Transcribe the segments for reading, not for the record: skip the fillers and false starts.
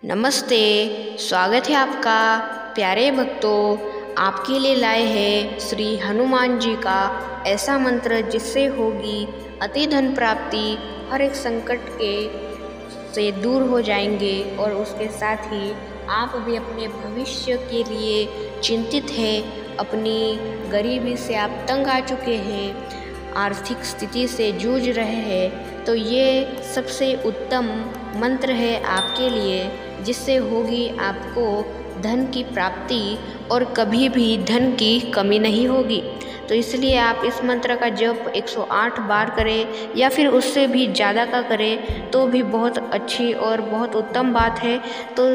नमस्ते, स्वागत है आपका। प्यारे भक्तों, आपके लिए लाए हैं श्री हनुमान जी का ऐसा मंत्र जिससे होगी अति धन प्राप्ति, हर एक संकट के से दूर हो जाएंगे और उसके साथ ही आप भी अपने भविष्य के लिए चिंतित हैं, अपनी गरीबी से आप तंग आ चुके हैं, आर्थिक स्थिति से जूझ रहे हैं, तो ये सबसे उत्तम मंत्र है आपके लिए, जिससे होगी आपको धन की प्राप्ति और कभी भी धन की कमी नहीं होगी। तो इसलिए आप इस मंत्र का जप 108 बार करें या फिर उससे भी ज़्यादा का करें तो भी बहुत अच्छी और बहुत उत्तम बात है। तो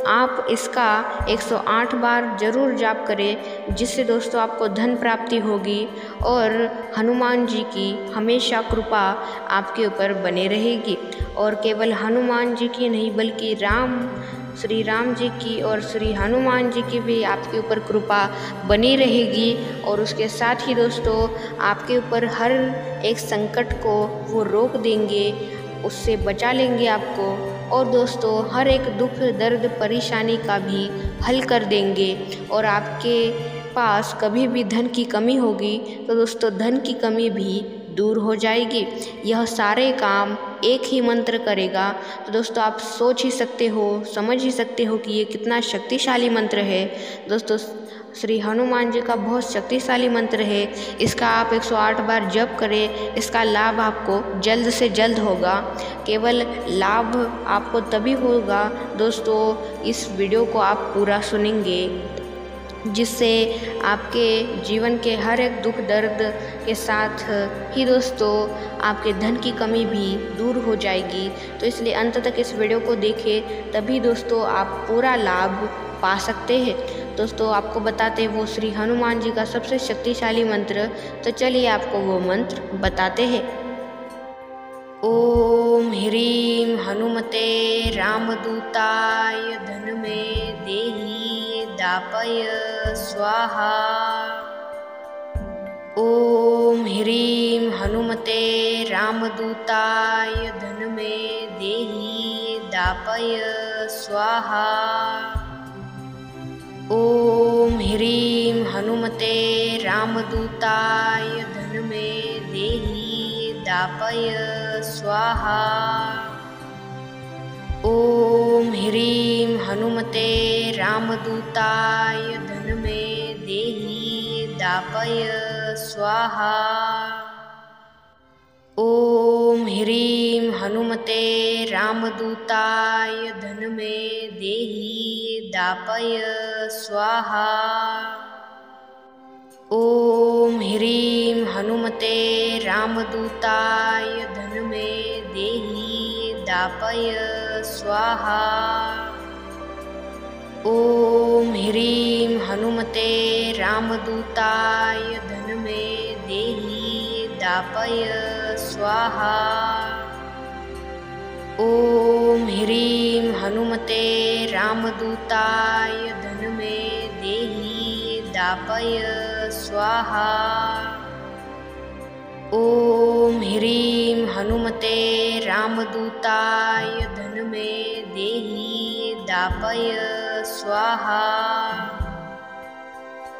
आप इसका 108 बार ज़रूर जाप करें, जिससे दोस्तों आपको धन प्राप्ति होगी और हनुमान जी की हमेशा कृपा आपके ऊपर बने रहेगी। और केवल हनुमान जी की नहीं बल्कि श्री राम जी की और श्री हनुमान जी की भी आपके ऊपर कृपा बनी रहेगी। और उसके साथ ही दोस्तों आपके ऊपर हर एक संकट को वो रोक देंगे, उससे बचा लेंगे आपको। और दोस्तों हर एक दुख दर्द परेशानी का भी हल कर देंगे। और आपके पास कभी भी धन की कमी होगी तो दोस्तों धन की कमी भी दूर हो जाएगी। यह सारे काम एक ही मंत्र करेगा। तो दोस्तों आप सोच ही सकते हो, समझ ही सकते हो कि ये कितना शक्तिशाली मंत्र है। दोस्तों श्री हनुमान जी का बहुत शक्तिशाली मंत्र है। इसका आप 108 बार जप करें, इसका लाभ आपको जल्द से जल्द होगा। केवल लाभ आपको तभी होगा दोस्तों इस वीडियो को आप पूरा सुनेंगे, जिससे आपके जीवन के हर एक दुख दर्द के साथ ही दोस्तों आपके धन की कमी भी दूर हो जाएगी। तो इसलिए अंत तक इस वीडियो को देखें, तभी दोस्तों आप पूरा लाभ पा सकते हैं। दोस्तों आपको बताते हैं वो श्री हनुमान जी का सबसे शक्तिशाली मंत्र। तो चलिए आपको वो मंत्र बताते हैं। ओम ह्रीं हनुमते रामदूताय धनमे देहि दापय स्वाहा। ओम ह्रीं हनुमते रामदूताय धनमे देहि दापय स्वाहा। ओम ह्रीं हनुमते रामदूताय धनमे देहि दापय स्वाहा। ओम ह्रीं हनुमते रामदूताय धनमे देहि दापय स्वाहा। ओम ह्रीं हनुमते रामदूताय धनमे देहि दापय स्वाहा। ओम ह्रीं हनुमते रामदूताय धनमे देहि दापय स्वाहा। ओम ह्रीं हनुमते रामदूताय धनमे देहि दापय स्वाहा। ओम ह्रीं हनुमते रामदूताय धनमे देहि दापय स्वाहा। ओम ह्रीं हनुमते रामदूताय धनमे देहि दापय स्वाहा।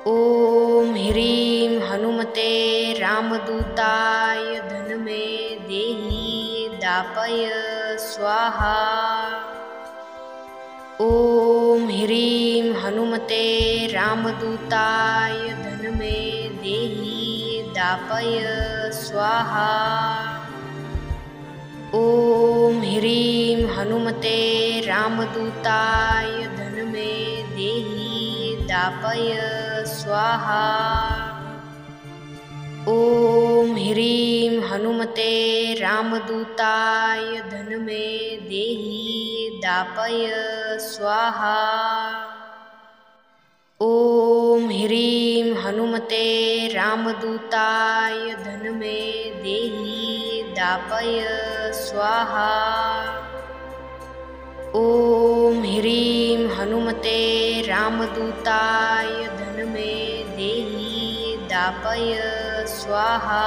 ओम ह्रीं हनुमते रामदूताय धनमे देहि दापय स्वाहा। ओम ह्रीं हनुमते रामदूताय धनमे देहि दापय स्वाहा। ओम ह्रीं हनुमते रामदूताय धनमे देहि दापय स्वाहा। ओम ह्रीं हनुमते रामदूताय धनमे देहि दापय स्वाहा। ओम ह्रीं हनुमते रामदूताय धनमे देहि दापय स्वाहा। ओम ह्रीं हनुमते रामदूताय धनमे देहि दापय स्वाहा।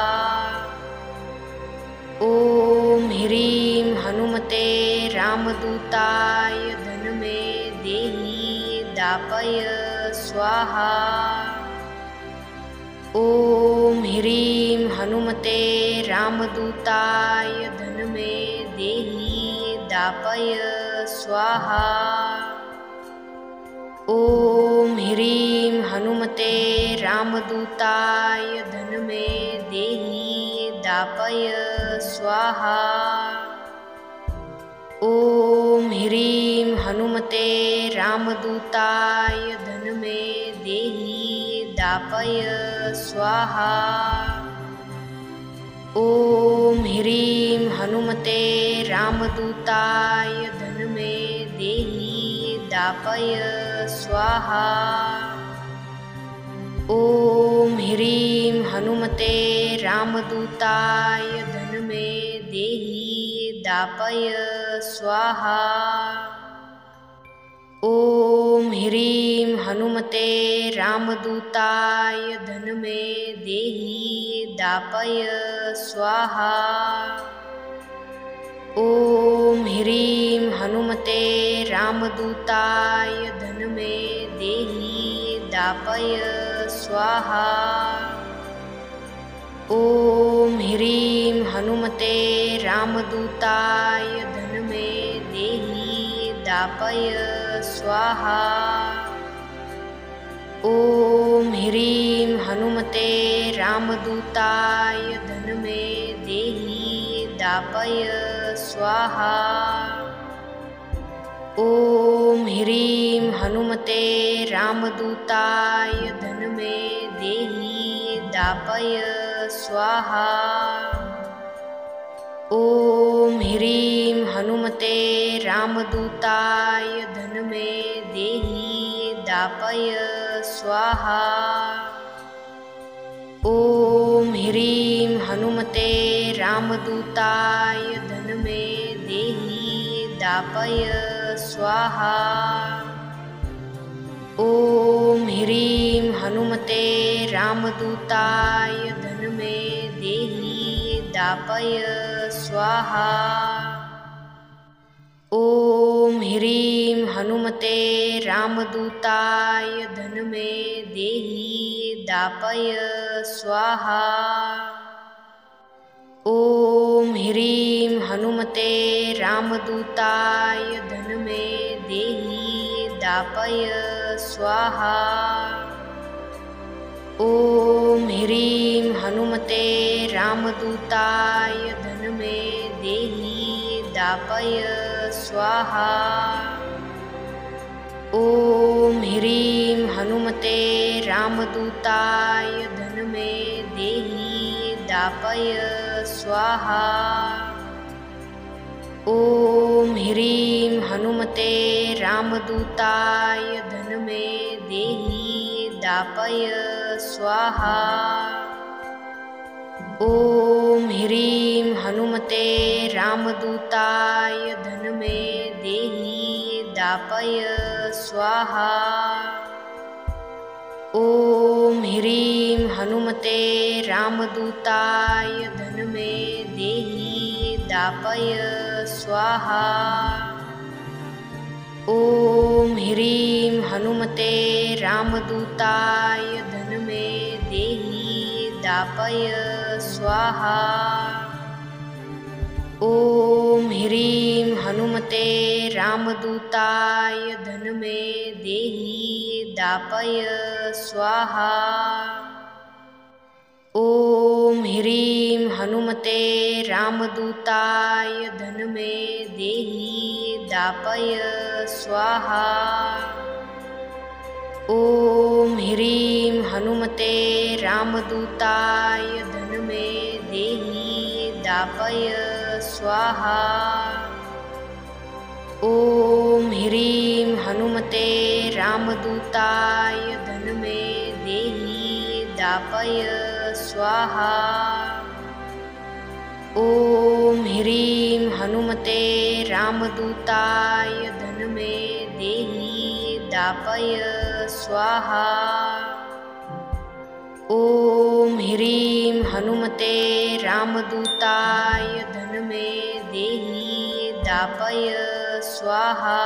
ओम ह्रीं हनुमते रामदूताय धनमे दापय स्वाहा। ॐ ह्रीं हनुमते रामदूताय धनमे देहि दापय स्वाहा। ॐ ह्रीं हनुमते रामदूताय धनमे देहि दापय स्वाहा। ॐ ह्रीं हनुमते रामदूताय धनमे देहि दापय स्वाहा। ॐ ह्रीं हनुमते रामदूताय धनमे देहि दापय स्वाहा। ॐ ह्रीं हनुमते रामदूताय धनमे देहि दापय स्वाहा। ॐ ह्रीं हनुमते रामदूताय धनमे देहि दापय स्वाहा। ॐ ह्रीं हनुमते रामदूताय धनमे देहि दापय स्वाहा। ॐ ह्रीं हनुमते रामदूताय धनमे देहि दापय स्वाहा। ॐ ह्रीं हनुमते रामदूताय धनमे देहि दापय स्वाहा। ॐ ह्रीं हनुमते रामदूताय धनमे देहि दापय स्वाहा। ॐ ह्रीं हनुमते रामदूताय धनमे देहि दापय स्वाहा। ॐ ह्रीं हनुमते रामदूताय धनमे देहि दापय स्वाहा। ॐ ह्रीं हनुमते रामदूताय धनमे देहि दापय स्वाहा। ॐ ह्रीं हनुमते रामदूताय धनमे देहि दापय स्वाहा। ॐ ह्रीं हनुमते रामदूताय धनमे देहि दापय स्वाहा। ॐ ह्रीं हनुमते रामदूताय धनमे देहि दापय स्वाहा। ॐ ह्रीं हनुमते रामदूताय धनमे देहि दापय स्वाहा। ॐ ह्रीं हनुमते रामदूताय धनमे देहि दापय स्वाहा। ॐ ह्रीं हनुमते रामदूताय धनमे देहि दापय स्वाहा। ॐ ह्रीं हनुमते रामदूताय धनमे देहि दापय स्वाहा। ॐ ह्रीं हनुमते रामदूताय धनमे देहि दापय स्वाहा। ॐ ह्रीं हनुमते रामदूताय धनमे देहि दापय स्वाहा। ॐ ह्रीं हनुमते रामदूताय धनमे देहि दापय स्वाहा। ॐ ह्रीं हनुमते रामदूताय धनमे देहि दापय स्वाहा। ॐ ह्रीं हनुमते रामदूताय धनमे देहि दापय स्वाहा। ॐ ह्रीं हनुमते रामदूताय धनमे देहि दापय स्वाहा। ॐ ह्रीं हनुमते रामदूताय धनमे देहि दापय स्वाहा।